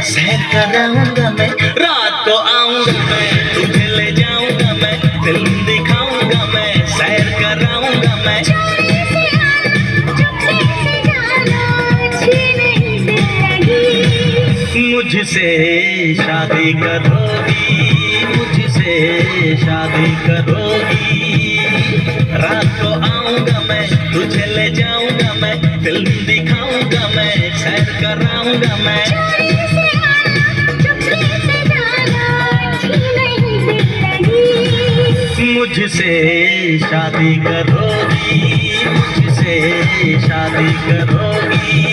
सैर कराऊंगा मैं, रात को आऊंगा मैं, तुझे ले जाऊंगा मैं, फिल्म दिखाऊंगा मैं, सैर कराऊंगा मैं। मुझसे शादी करोगी, मुझसे शादी करोगी, रात को आऊंगा मैं, तुझे ले जाऊंगा मैं, फिल्म दिखाऊंगा मैं, सैर कराऊंगा मैं। मुझसे शादी करोगी, मुझसे शादी करोगी।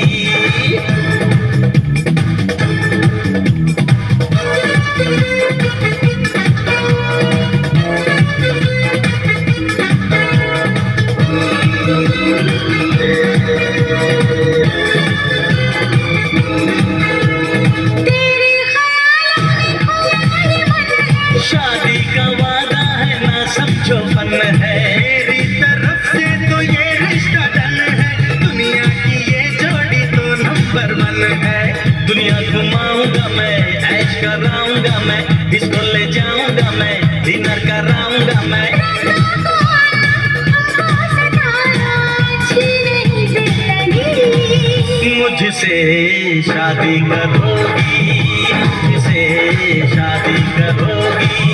शादी का वादा है ना समझो फन है, मेरी तरफ से तो ये रिश्ता डन है, दुनिया की ये जोड़ी तो नंबर 1 है। दुनिया घुमाऊंगा मैं, ऐश कराऊंगा मैं, डिस्को ले जाऊंगा मैं, डिनर कराऊंगा मैं। मुझसे शादी करोगी, मुझसे शादी करोगी।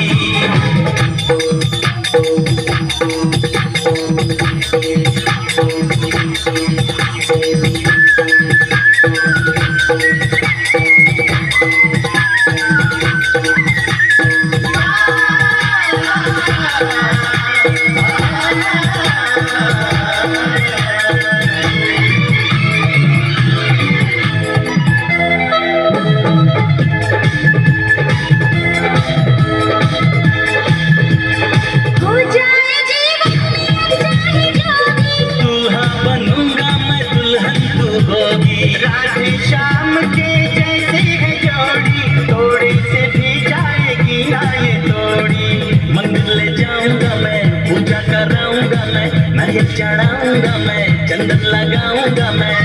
राधे श्याम के जैसे है जोड़ी, थोड़े से भी जाएगी ना ये तोड़ी। मंदिर ले जाऊंगा मैं, पूजा कराऊंगा मैं, नारियल चढ़ाऊंगा मैं, चंदन लगाऊंगा मैं।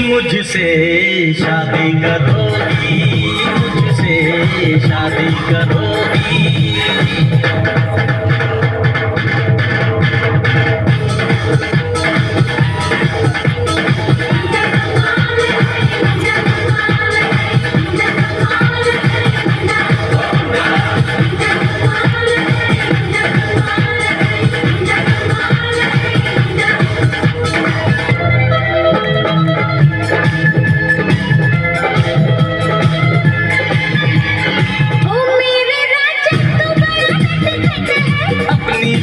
मुझसे शादी करोगी, मुझसे शादी करोगी।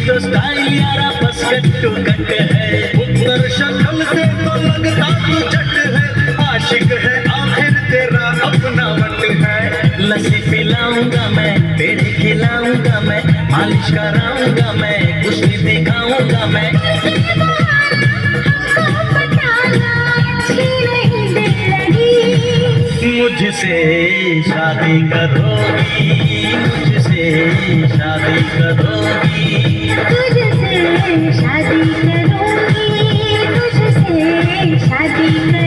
तो स्टाइल यारा बस कट्टू कट है, उत्तर शक्ल से तो लगता तू जट है, आशिक है आखिर तेरा अपना वट है। लस्सी पिलाऊंगा मैं, पेड़े खिलाऊंगा मैं, मालिश कराऊंगा मैं, कुश्ती दिखाऊंगा मैं। मुझसे शादी करोगी, मुझसे शादी करोगी। तुझसे शादी करूंगी, तुझसे शादी करूंगी।